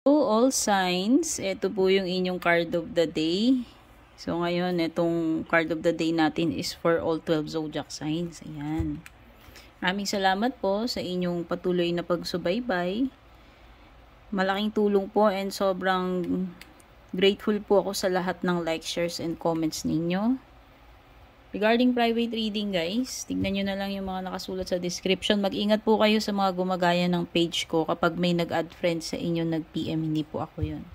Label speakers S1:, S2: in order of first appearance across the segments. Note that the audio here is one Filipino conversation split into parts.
S1: So, all signs, ito po yung inyong card of the day. So, ngayon, itong card of the day natin is for all 12 zodiac signs. Ayan. Maraming salamat po sa inyong patuloy na pagsubaybay. Malaking tulong po and sobrang grateful po ako sa lahat ng likes, shares, and comments ninyo. Regarding private reading guys, tignan nyo na lang yung mga nakasulat sa description. Mag-ingat po kayo sa mga gumagaya ng page ko kapag may nag-add friends sa inyo, nag-PM, hindi po ako yun.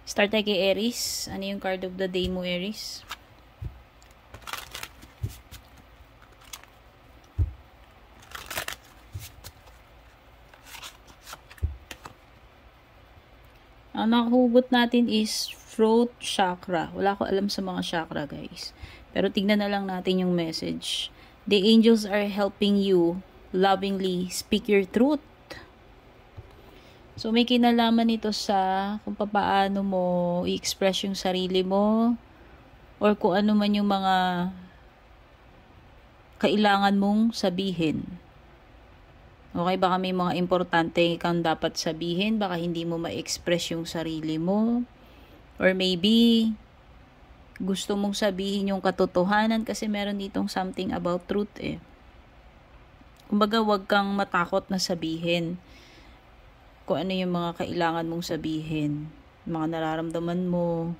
S1: Start tayo kay Aries. Ano yung card of the day mo, Aries? Ang nakahugot natin is throat chakra. Wala ko alam sa mga chakra guys. Pero tignan na lang natin yung message. The angels are helping you lovingly speak your truth. So may kinalaman ito sa kung paano mo i-express yung sarili mo or kung ano man yung mga kailangan mong sabihin. Okay, baka may mga importante kang dapat sabihin, baka hindi mo ma-express yung sarili mo. Or maybe gusto mong sabihin yung katotohanan kasi meron ditong something about truth eh. Kumbaga, wag kang matakot na sabihin kung ano yung mga kailangan mong sabihin, mga nararamdaman mo,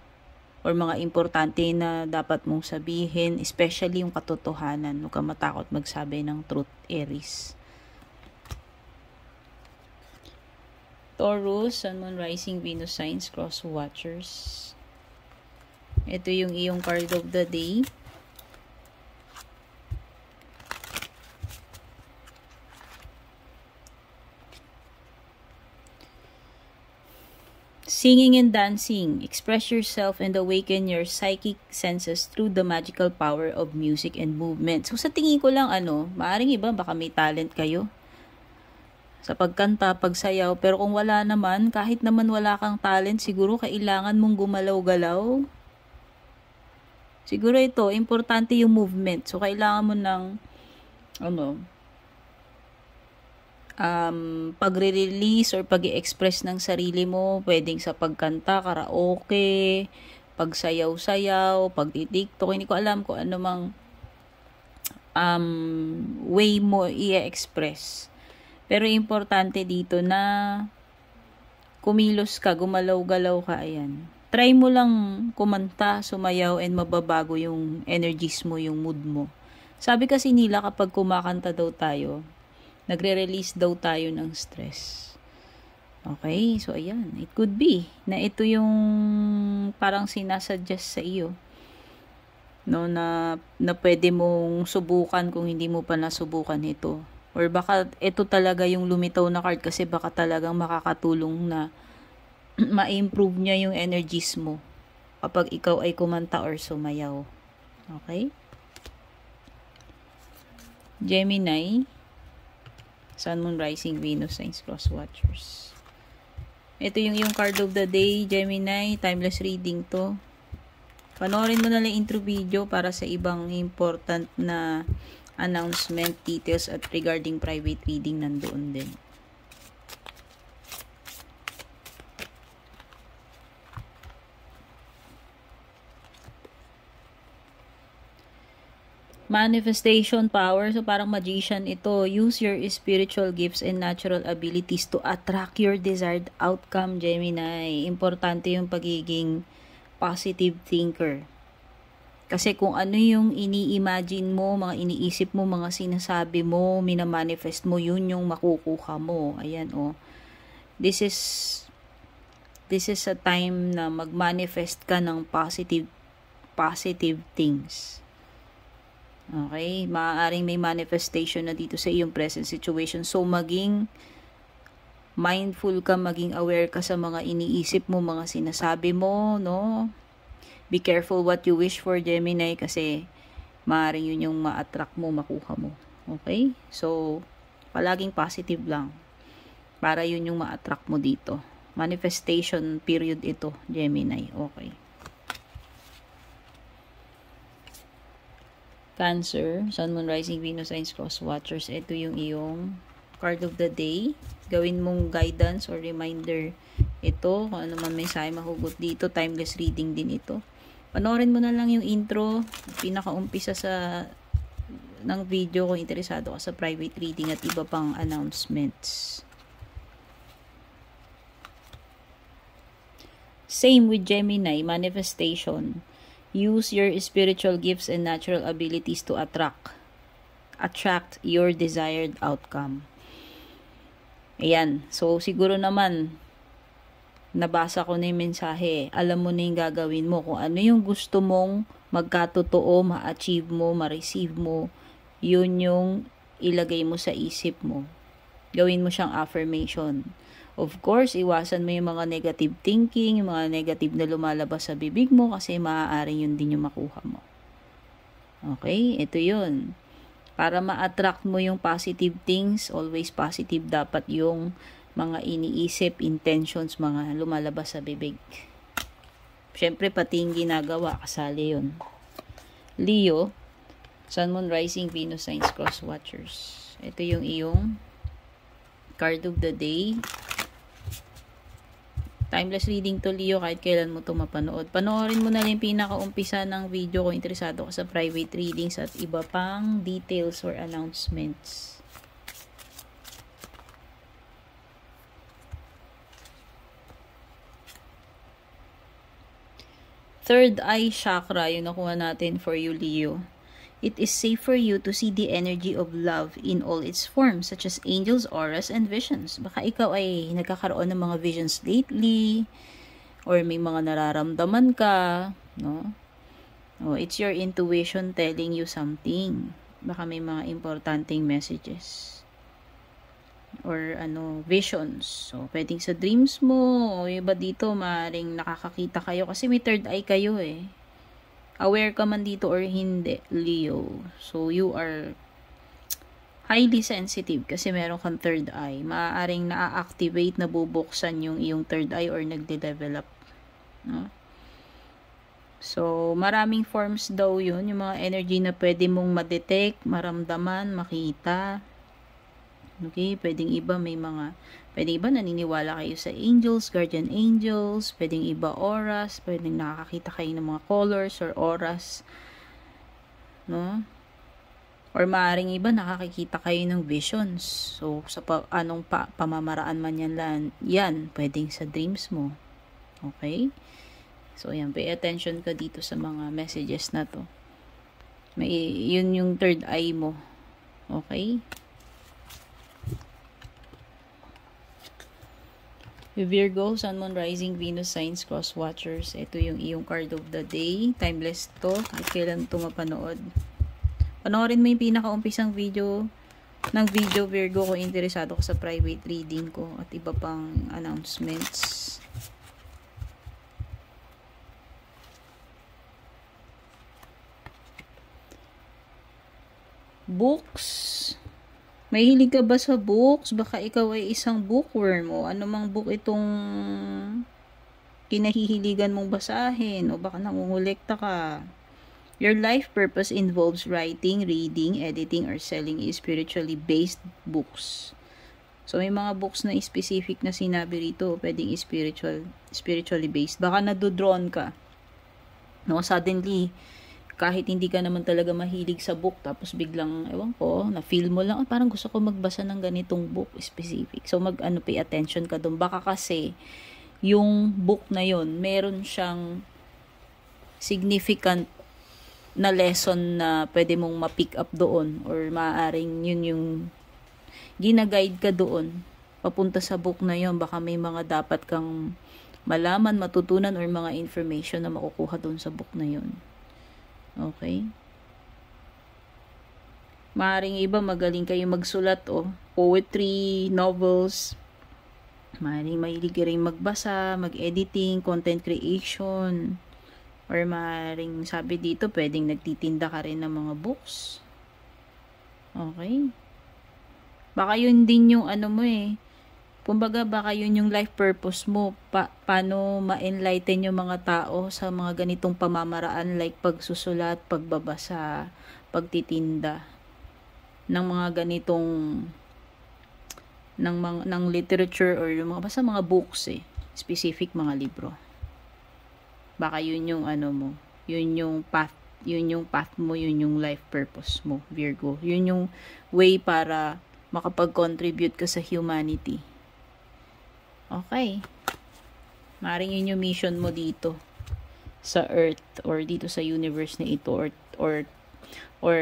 S1: or mga importante na dapat mong sabihin, especially yung katotohanan. Huwag kang matakot magsabi ng truth, Aries. Taurus, Sun, Moon, Rising, Venus signs, cross watchers. Ito yung iyong card of the day. Singing and dancing. Express yourself and awaken your psychic senses through the magical power of music and movement. So sa tingin ko lang maaring iba baka may talent kayo sa pagkanta, pagsayaw, pero kung wala naman, kahit naman wala kang talent, siguro kailangan mong gumalaw-galaw. Siguro ito, importante yung movement. So, kailangan mo ng, pagre-release or pag-i-express ng sarili mo. Pwedeng sa pagkanta, karaoke, pagsayaw-sayaw, pag-tiktok. Hindi ko alam kung ano mang way mo i-express. Pero importante dito na kumilos ka, gumalaw-galaw ka, ayan. Try mo lang kumanta, sumayaw, and mababago yung energies mo, yung mood mo. Sabi kasi nila kapag kumakanta daw tayo, nagre-release daw tayo ng stress. Okay, so ayan, it could be na ito yung parang sinasuggest sa iyo. No, na pwede mong subukan kung hindi mo pa nasubukan ito. Or baka ito talaga yung lumitaw na card kasi baka talagang makakatulong na ma-improve niya yung energies mo kapag ikaw ay kumanta or sumayaw. Okay? Gemini, Sun, Moon, Rising, Venus signs, cross watchers. Ito yung card of the day, Gemini. Timeless reading to. Panoorin mo na lang intro video para sa ibang important na announcement, details at regarding private reading nandoon din. Manifestation power. So, parang magician ito. Use your spiritual gifts and natural abilities to attract your desired outcome, Gemini. Importante yung pagiging positive thinker. Kasi kung ano yung ini-imagine mo, mga iniisip mo, mga sinasabi mo, minamanifest mo, yun yung makukuha mo. Ayan, This is a time na mag-manifest ka ng positive things. Okay, maaaring may manifestation na dito sa iyong present situation. So, maging mindful ka, maging aware ka sa mga iniisip mo, mga sinasabi mo, no? Be careful what you wish for, Gemini, kasi maaaring yun yung ma-attract mo, makuha mo. Okay? So, palaging positive lang. Para yun yung ma-attract mo dito. Manifestation period ito, Gemini. Okay. Cancer, Sun, Moon, Rising, Venus signs, cross watchers. Ito yung iyong card of the day. Gawin mong guidance or reminder ito. Kung ano man mensahe mahugot dito. Timeless reading din ito. Panoorin mo na lang yung intro. Pinakaumpisa ng video kung interesado ka sa private reading at iba pang announcements. Same with Gemini, manifestation. Use your spiritual gifts and natural abilities to attract your desired outcome. Ayan. So, siguro naman, nabasa ko na yung mensahe. Alam mo na yung gagawin mo. Kung ano yung gusto mong magkatotoo, ma-achieve mo, ma-receive mo, yun yung ilagay mo sa isip mo. Gawin mo siyang affirmation. Of course, iwasan mo yung mga negative thinking, yung mga negative na lumalabas sa bibig mo kasi maaaring yun din yung makuha mo. Okay? Ito yun. Para ma-attract mo yung positive things, always positive dapat yung mga iniisip, intentions, mga lumalabas sa bibig. Siyempre, pati yung ginagawa, kasali yun. Leo, Sun, Moon, Rising, Venus, Signs, Cross Watchers. Ito yung iyong card of the day. Timeless reading to, Leo, kahit kailan mo ito mapanood. Panoorin mo na lang yung pinakaumpisa ng video kung interesado ka sa private readings at iba pang details or announcements. Third eye chakra, yung nakuha natin for you, Leo. It is safe for you to see the energy of love in all its forms, such as angels, auras, and visions. Baka ikaw ay nagkakaroon ng mga visions lately, or may mga nararamdaman ka, no? Oh, it's your intuition telling you something. Baka may mga importanteng messages. Or visions. So, pwedeng sa dreams mo, o iba dito, maaaring nakakakita kayo, kasi may third eye kayo eh. Aware ka man dito or hindi, Leo. So, you are highly sensitive kasi meron kang third eye. Maaaring na-activate, nabubuksan yung iyong third eye or nagde-develop. No? So, maraming forms daw yun. Yung mga energy na pwede mong ma-detect, maramdaman, makita. Okay? Pwedeng iba naniniwala kayo sa angels, guardian angels, pwedeng iba auras, pwedeng nakakakita kayo ng mga colors or auras, no? Or maaaring iba nakakikita kayo ng visions. So, sa pamamaraan man yan, pwedeng sa dreams mo. Okay? So, yan, pay attention ka dito sa mga messages na to. Yun yung third eye mo. Okay? Virgo, Sun, Moon, Rising, Venus, Signs, Cross Watchers. Ito yung iyong card of the day. Timeless to. Kahit kailan ito mapanood. Panoorin mo yung pinakaumpisang video ng video, Virgo, kung interesado ka sa private reading ko at iba pang announcements. Books. May hilig ka ba sa books? Baka ikaw ay isang bookworm o anumang book itong kinahihiligan mong basahin o baka nangungulekta ka. Your life purpose involves writing, reading, editing, or selling spiritually based books. So, may mga books na specific na sinabi rito, pwedeng spiritually based. Baka nadodrawn ka. No, suddenly, kahit hindi ka naman talaga mahilig sa book, tapos biglang, ewan ko, na-feel mo lang, parang gusto ko magbasa ng ganitong book specific. So, pay attention ka doon. Baka kasi, yung book na yon meron siyang significant na lesson na pwede mong ma-pick up doon, or maaaring yun yung gina-guide ka doon, papunta sa book na yon. Baka may mga dapat kang malaman, matutunan, or mga information na makukuha doon sa book na yon. Okay? Maaaring iba magaling kayo magsulat poetry, novels. Maaaring mahilig ka rin magbasa, mag-editing, content creation. Or maaaring sabi dito, pwedeng nagtitinda ka rin ng mga books. Okay? Baka yun din yung kumbaga, baka yun yung life purpose mo. Paano ma-enlighten yung mga tao sa mga ganitong pamamaraan, like pagsusulat, pagbabasa, pagtitinda ng mga ganitong ng literature or yung mga, basta mga books specific mga libro. Baka yun yung mo, yun yung path mo, yun yung life purpose mo, Virgo. Yun yung way para makapag-contribute ka sa humanity. Okay. Maring yun yung mission mo dito sa Earth or dito sa universe na ito or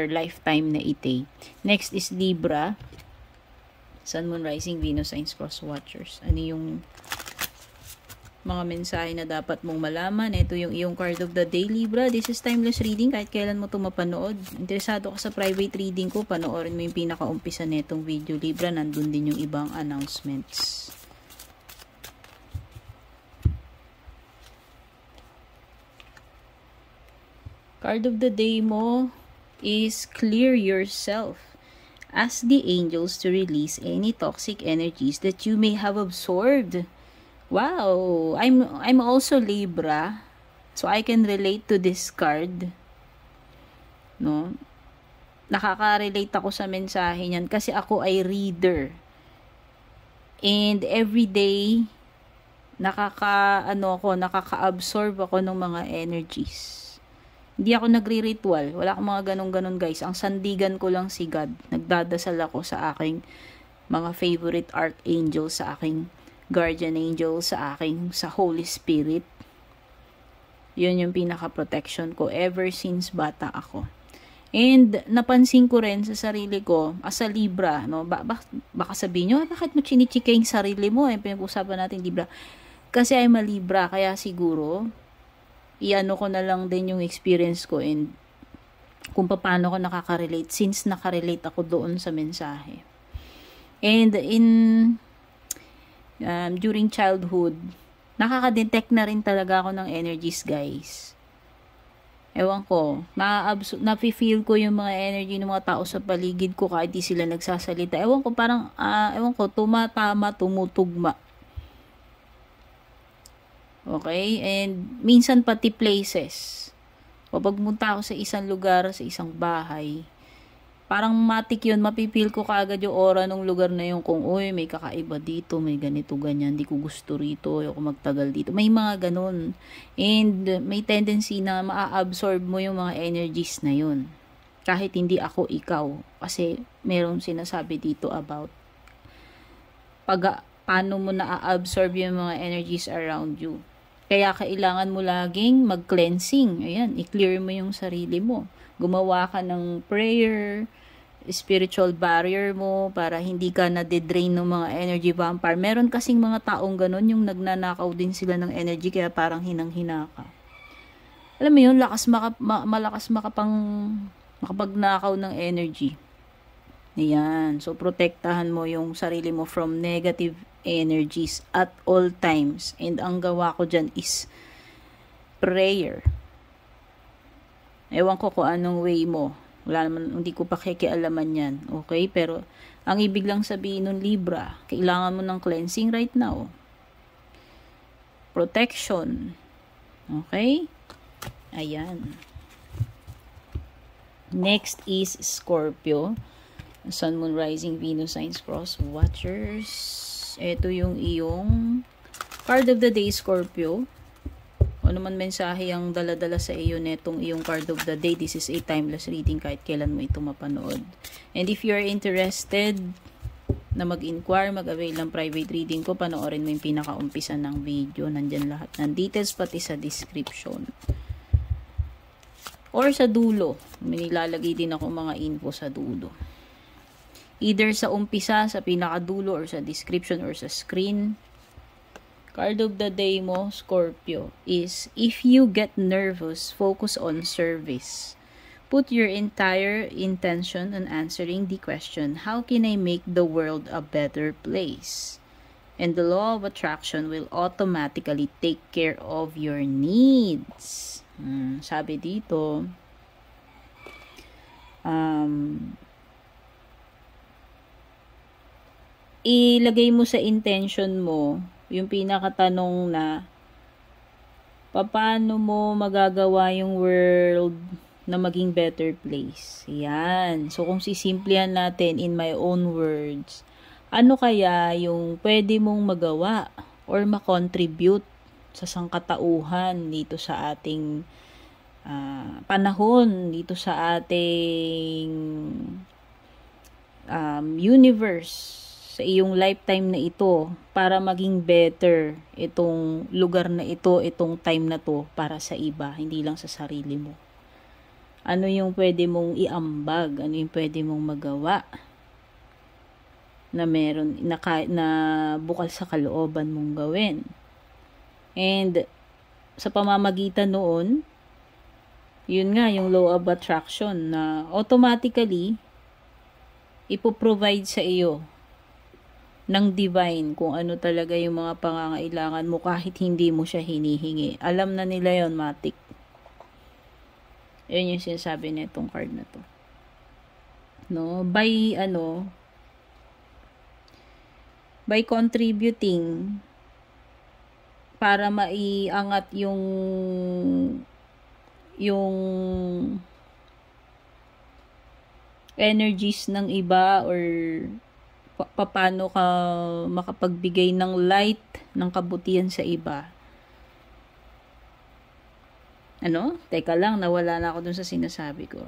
S1: lifetime na ite. Next is Libra. Sun, Moon, Rising, Venus, Signs, Cross Watchers. Ano yung mga mensahe na dapat mong malaman? Ito yung iyong card of the day, Libra. This is timeless reading. Kahit kailan mo ito mapanood. Interesado ka sa private reading ko, panoorin mo yung pinaka-umpisa netong video, Libra. Nandun din yung ibang announcements. Card of the day mo is clear yourself. Ask the angels to release any toxic energies that you may have absorbed. Wow, I'm also Libra, so I can relate to this card. No? Nakaka-relate ako sa mensahe niyan kasi ako ay reader. And every day nakaka-absorb ako ng mga energies. Hindi ako nagri-ritual. Wala akong mga ganun-ganun, guys. Ang sandigan ko lang si God. Nagdadasal ako sa aking mga favorite archangel, sa aking guardian angel, sa Holy Spirit. Yun yung pinaka-protection ko ever since bata ako. And napansin ko rin sa sarili ko, as a Libra, no? Baka sabihin nyo, bakit mo chinichika yung sarili mo? Pinag-usapan natin Libra. Kasi I'm a Libra, kaya siguro iano ko na lang din yung experience ko and kung paano ko nakaka-relate since nakarelate ako doon sa mensahe. And during childhood, nakaka-detect na rin talaga ako ng energies, guys. Ewan ko, nafe-feel ko yung mga energy ng mga tao sa paligid ko kahit di sila nagsasalita. Ewan ko, parang, tumatama, tumutugma. Okay? And minsan pati places. Kapag munta ako sa isang lugar, sa isang bahay, parang matik yun, mapipil ko kaagad yung aura ng lugar na yun kung, uy, may kakaiba dito, may ganito, ganyan, di ko gusto rito, ayoko magtagal dito. May mga ganun. And may tendency na maa-absorb mo yung mga energies na yun. Kahit hindi ako ikaw. Kasi meron sinasabi dito about paano mo na-absorb yung mga energies around you. Kaya kailangan mo laging mag-cleansing. Ayan, i-clear mo yung sarili mo. Gumawa ka ng prayer, spiritual barrier mo para hindi ka na-drain ng mga energy vampire. Meron kasing mga taong ganun, yung nagnanakaw din sila ng energy kaya parang hinang-hina ka. Alam mo yun, malakas makapagnakaw ng energy. Ayan. So, protektahan mo yung sarili mo from negative energies at all times. And ang gawa ko dyan is prayer. Ewan ko kung anong way mo. Wala naman, hindi ko pa kikialaman yan. Okay? Pero, ang ibig lang sabihin ng Libra, kailangan mo ng cleansing right now. Protection. Okay? Ayan. Next is Scorpio. Sun, Moon, Rising, Venus, Signs, Cross Watchers. Ito yung iyong card of the day, Scorpio. Ano man mensahe ang dala-dala sa iyo netong iyong card of the day. This is a timeless reading kahit kailan mo ito mapanood. And if you are interested na mag-inquire, mag-avail ng private reading ko, panoorin mo yung pinaka-umpisa ng video. Nandyan lahat ng details pati sa description. Or sa dulo. May nilalagay din ako mga info sa dulo. Either sa umpisa, sa pinakadulo, or sa description, or sa screen. Card of the day mo, Scorpio, is if you get nervous, focus on service. Put your entire intention on answering the question, how can I make the world a better place? And the law of attraction will automatically take care of your needs. Sabi dito, ilagay mo sa intention mo yung pinakatanong na paano mo magagawa yung world na maging better place. Yan. So, kung sisimplihan natin in my own words, Ano kaya yung pwede mong magawa or makontribute sa sangkatauhan dito sa ating panahon, dito sa ating universe, sa iyong lifetime na ito, para maging better itong lugar na ito, itong time na to para sa iba, hindi lang sa sarili mo. Ano yung pwede mong iambag? Ano yung pwede mong magawa na meron na bukal sa kalooban mong gawin? And sa pamamagitan noon, yun nga yung law of attraction na automatically ipoprovide sa iyo ng divine kung ano talaga yung mga pangangailangan mo kahit hindi mo siya hinihingi. Alam na nila yon, matik. Yun yung sinasabi na itong card na to. No? By contributing para maiangat yung energies ng iba or paano ka makapagbigay ng light, ng kabutihan sa iba. Teka lang, nawala na ako dun sa sinasabi ko.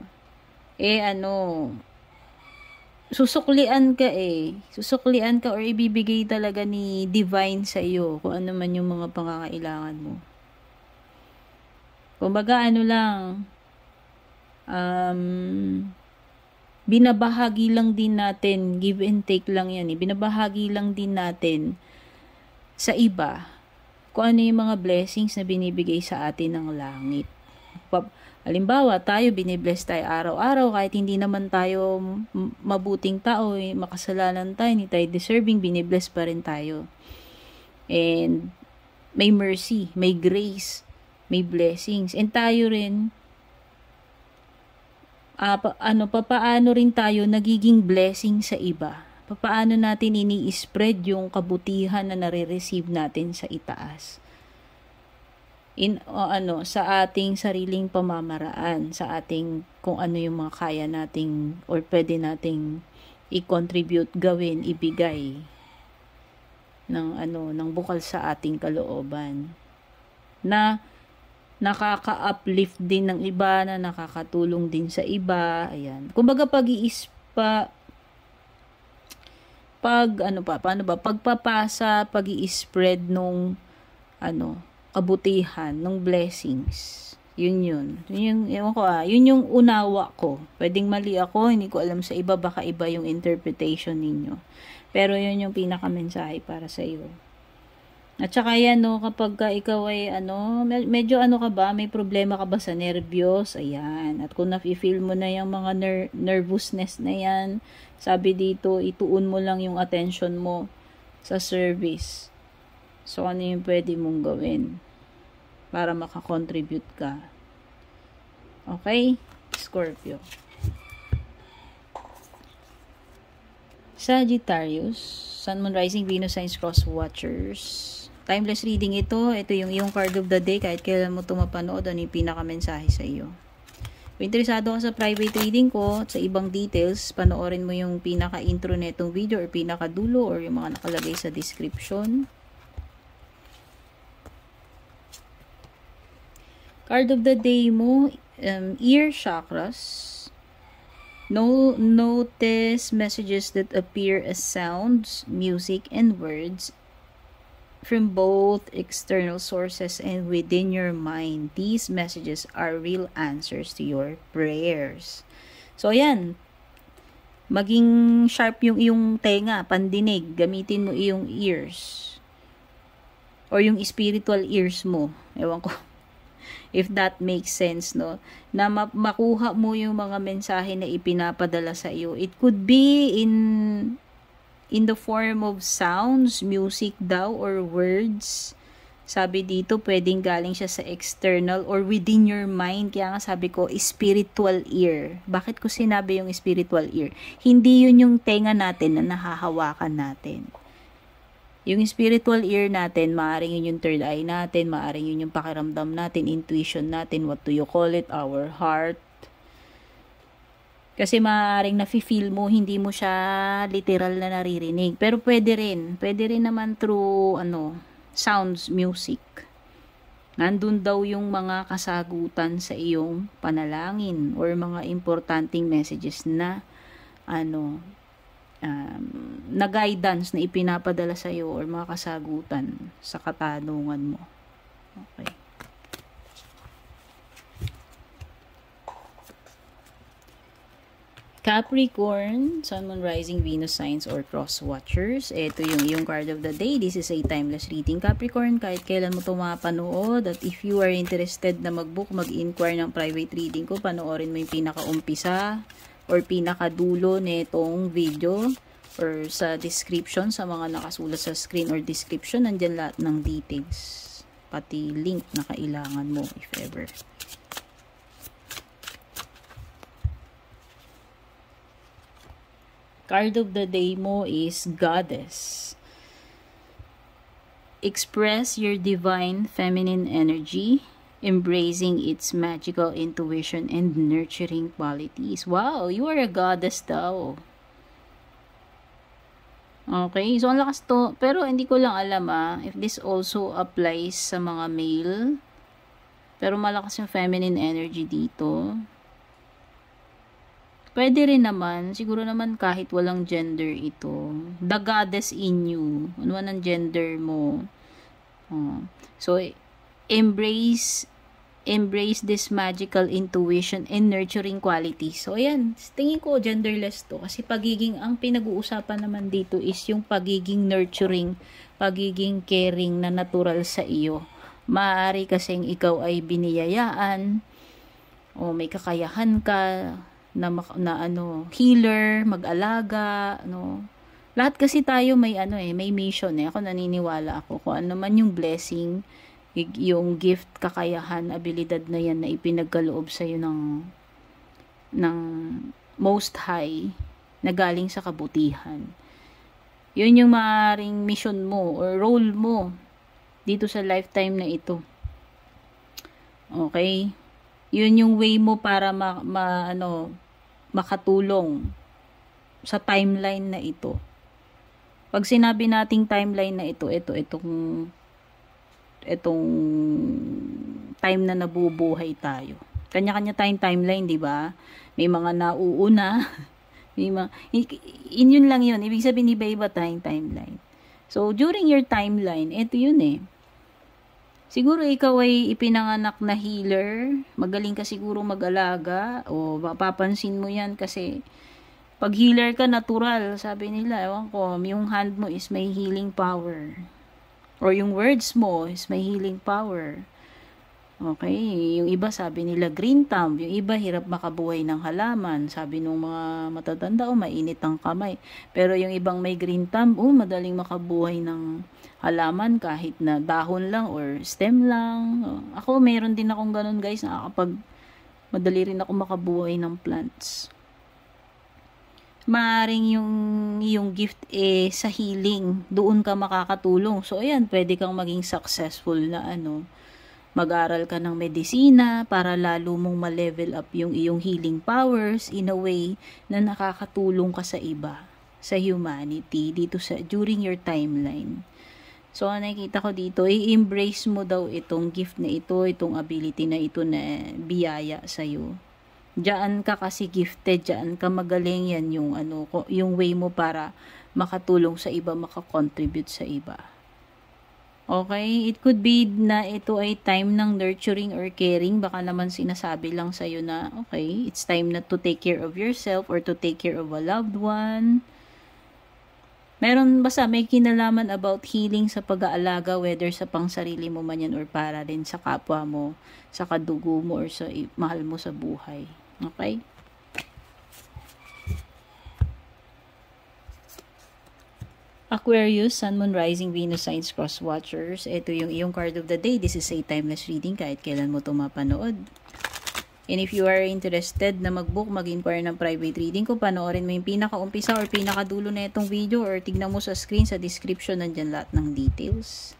S1: Susuklian ka or ibibigay talaga ni divine sa iyo kung ano man yung mga pangangailangan mo. Kumbaga binabahagi lang din natin, give and take lang yan binabahagi lang din natin sa iba kung ano yung mga blessings na binibigay sa atin ng langit. Halimbawa, tayo binibless tayo araw-araw kahit hindi naman tayo mabuting tao, makasalanan tayo, hindi tayo deserving, binibless pa rin tayo. And may mercy, may grace, may blessings. And tayo rin papaano rin tayo nagiging blessing sa iba? Papaano natin ini-spread yung kabutihan na nare-receive natin sa itaas? Sa ating sariling pamamaraan, sa ating kung ano yung mga kaya nating or pwede nating i-contribute, gawin, ibigay ng bukal sa ating kalooban na nakaka-uplift din ng iba, na nakakatulong din sa iba. Ayan. Kumbaga pagpapasa, pag-i-spread nung kabutihan, nung blessings. Yun yung unawa ko. Pwedeng mali ako, hindi ko alam sa iba, baka iba yung interpretation ninyo. Pero yun yung pinaka-mensahe para sa iyo. At saka kapag ikaw ay medyo ka ba, may problema ka ba sa nervyos, ayan. At kung nafe-feel mo na yung mga nervousness na yan, sabi dito, ituon mo lang yung attention mo sa service. So, ano yung pwede mong gawin para makakontribute ka? Okay? Scorpio. Sagittarius, Sun, Moon, Rising, Venus, Signs, Cross Watchers. Timeless reading ito. Ito yung iyong card of the day. Kahit kailan mo ito mapanood, ano yung pinaka-mensahe sa iyo. Kung interesado ka sa private reading ko at sa ibang details, panoorin mo yung pinaka-intro netong video or pinaka-dulo or yung mga nakalagay sa description. Card of the day mo, ear chakras. Notice messages that appear as sounds, music, and words from both external sources and within your mind. These messages are real answers to your prayers. So, ayan. Maging sharp yung iyong tenga, pandinig. Gamitin mo iyong ears. Or yung spiritual ears mo. Ewan ko. If that makes sense, no? Na makuha mo yung mga mensahe na ipinapadala sa iyo. It could be in the form of sounds, music daw, or words. Sabi dito, pwedeng galing siya sa external or within your mind. Kaya nga sabi ko, spiritual ear. Bakit ko sinabi yung spiritual ear? Hindi yun yung tenga natin na nahahawakan natin. Yung spiritual ear natin, maaaring yun yung third eye natin, maaaring yun yung pakiramdam natin, intuition natin, what do you call it, our heart. Kasi maaaring nafe-feel mo, hindi mo siya literal na naririnig. Pero pwede rin naman through, sounds, music. Nandun daw yung mga kasagutan sa iyong panalangin or mga importanteng messages na, na guidance na ipinapadala sa iyo or mga kasagutan sa katanungan mo. Okay. Capricorn, Sun, Moon, Rising, Venus signs or cross watchers. Ito yung iyong card of the day. This is a timeless reading, Capricorn. Kahit kailan mo ito mapanood. At if you are interested na mag-book, mag-inquire ng private reading ko, panoorin mo yung pinaka-umpisa or pinaka-dulo nitong video or sa description, sa mga nakasulat sa screen or description. Nandyan lahat ng details. Pati link na kailangan mo if ever. Card of the day mo is Goddess. Express your divine feminine energy, embracing its magical intuition and nurturing qualities. Wow, you are a goddess daw. Okay, so ang lakas to. Pero hindi ko lang alam if this also applies sa mga male. Pero malakas yung feminine energy dito. Pwede rin naman, siguro naman kahit walang gender ito. The goddess in you. Ano man ang gender mo. So, embrace this magical intuition and nurturing qualities. So, ayan. Tingin ko genderless to. Kasi ang pinag-uusapan naman dito is yung pagiging nurturing, pagiging caring na natural sa iyo. Maaari kasing ikaw ay biniyayaan o may kakayahan ka na healer, mag-alaga, Lahat kasi tayo may may mission Ako naniniwala ako kung ano man yung blessing, yung gift, kakayahan, abilidad na yan na ipinagkaloob sa iyo ng Most High na galing sa kabutihan. Yun yung maaaring mission mo or role mo dito sa lifetime na ito. Okay? Yun yung way mo para makatulong sa timeline na ito. Pag sinabi nating timeline na itong time na nabubuhay tayo. Kanya-kanya tayong timeline, di ba? May mga nauuna, yun lang yun. Ibig sabihin, iba-iba tayong timeline. So, during your timeline, ito yun Siguro ikaw ay ipinanganak na healer, magaling ka siguro mag-alaga, o mapapansin mo yan kasi pag healer ka, natural, sabi nila, ewan ko, yung hand mo is may healing power. Or yung words mo is may healing power. Okay, yung iba sabi nila green thumb, yung iba hirap makabuhay ng halaman, sabi nung mga matatanda, mainit ang kamay. Pero yung ibang may green thumb, madaling makabuhay ng halaman kahit na dahon lang or stem lang. Ako, meron din akong ganun guys, madali rin ako makabuhay ng plants. Maaring yung gift sa healing, doon ka makakatulong. So ayan, pwede kang maging successful na mag-aral ka ng medisina para lalo mong ma-level up yung iyong healing powers in a way na nakakatulong ka sa iba, sa humanity during your timeline. So nakikita ko dito, i-embrace mo daw itong gift na ito, itong ability na ito na biyaya sa iyo. Diyan ka kasi gifted, diyan ka magaling, yan yung way mo para makatulong sa iba, makakontribute sa iba. Okay, it could be na ito ay time ng nurturing or caring, baka naman sinasabi lang sa iyo na okay, it's time na to take care of yourself or to take care of a loved one. Basta may kinalaman about healing sa pag-aalaga, whether sa pangsarili mo man yan or para rin sa kapwa mo, sa kadugo mo or sa mahal mo sa buhay. Okay? Aquarius, Sun, Moon, Rising, Venus signs, cross watchers. Ito yung iyong card of the day. This is a timeless reading kahit kailan mo ito mapanood. And if you are interested na mag-book, mag-inquire ng private reading ko, panoorin mo yung pinaka-umpisa or pinaka-dulo na itong video or tignan mo sa screen, sa description, nandyan lahat ng details.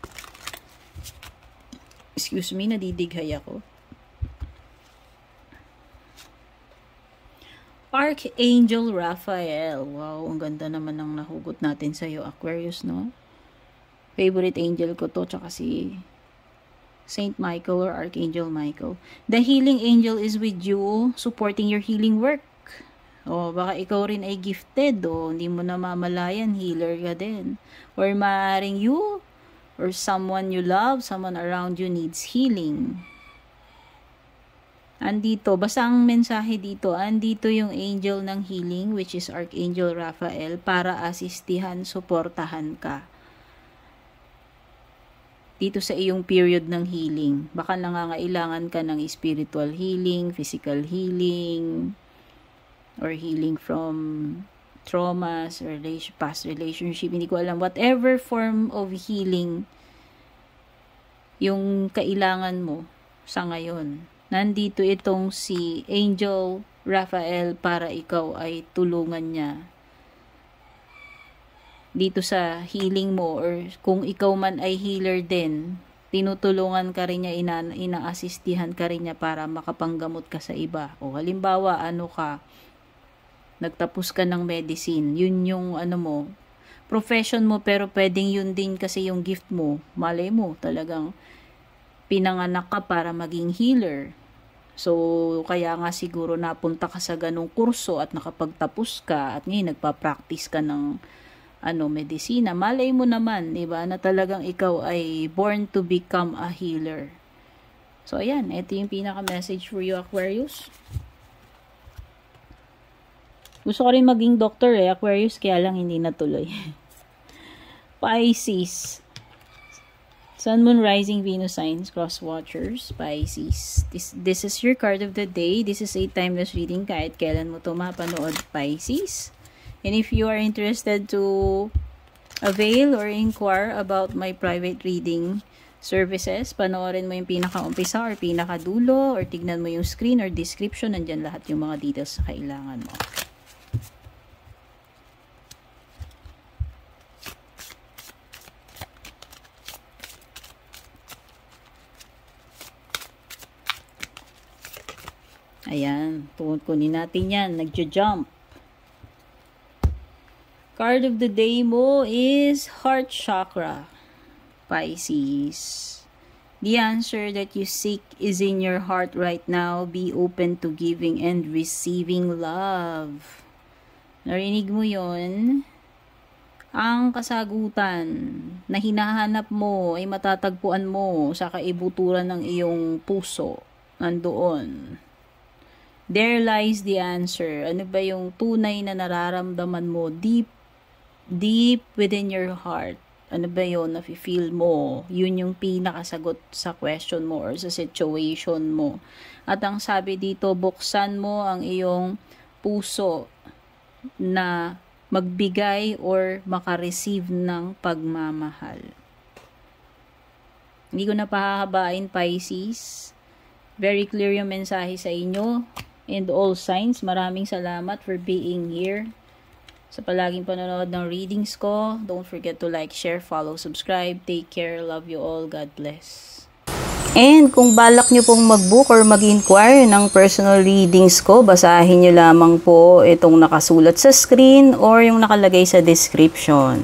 S1: Excuse me, nadidighay ako. Archangel Raphael. Wow, ang ganda naman ng nahugot natin sa'yo, Aquarius, no? Favorite angel ko to, tsaka si Saint Michael or Archangel Michael. The healing angel is with you, supporting your healing work. O, baka ikaw rin ay gifted, o hindi mo namamalayan, healer ka din. Or maaaring you, or someone you love, someone around you needs healing. Andito, basta ang mensahe dito, andito yung angel ng healing, which is Archangel Raphael, para asistihan, suportahan ka. Dito sa iyong period ng healing. Baka nangangailangan ka ng spiritual healing, physical healing, or healing from traumas, or past relationship, hindi ko alam. Whatever form of healing yung kailangan mo sa ngayon. Nandito itong si Angel Raphael para ikaw ay tulungan niya dito sa healing mo, or kung ikaw man ay healer din, tinutulungan ka rin niya, inaasistihan ka rin niya para makapanggamot ka sa iba. O halimbawa, nagtapos ka ng medicine, yun yung mo, profession mo, pero pwedeng yun din kasi yung gift mo. Malay mo, talagang pinanganak ka para maging healer. So, kaya nga siguro napunta ka sa ganong kurso at nakapagtapos ka at ngayon nagpa-practice ka ng medisina. Malay mo naman, diba, na talagang ikaw ay born to become a healer. So, ayan, ito yung pinaka-message for you, Aquarius. Gusto ko rin maging doctor Aquarius, kaya lang hindi natuloy. Pisces. Sun, Moon, Rising, Venus signs, cross watchers, Pisces. This is your card of the day. This is a timeless reading kahit kailan mo ito mapanood, Pisces. And if you are interested to avail or inquire about my private reading services, panoorin mo yung pinaka-umpisa or pinaka-dulo, or tignan mo yung screen or description. Nandyan lahat yung mga details na kailangan mo. Ayan, kunin natin yan. Nagja-jump. Card of the day mo is Heart Chakra, Pisces. The answer that you seek is in your heart right now. Be open to giving and receiving love. Narinig mo yon? Ang kasagutan na hinahanap mo ay matatagpuan mo sa kaibuturan ng iyong puso. Nandoon. There lies the answer. Ano ba yung tunay na nararamdaman mo deep within your heart? Ano ba yun na feel mo? Yun yung pinakasagot sa question mo or sa situation mo. At ang sabi dito, buksan mo ang iyong puso na magbigay or makareceive ng pagmamahal. Hindi ko na pahahabain, Pisces. Very clear yung mensahe sa inyo. And all signs, maraming salamat for being here. Sa palaging panonood ng readings ko, don't forget to like, share, follow, subscribe. Take care. Love you all. God bless. And kung balak nyo pong mag-book or mag-inquire ng personal readings ko, basahin nyo lamang po itong nakasulat sa screen or yung nakalagay sa description.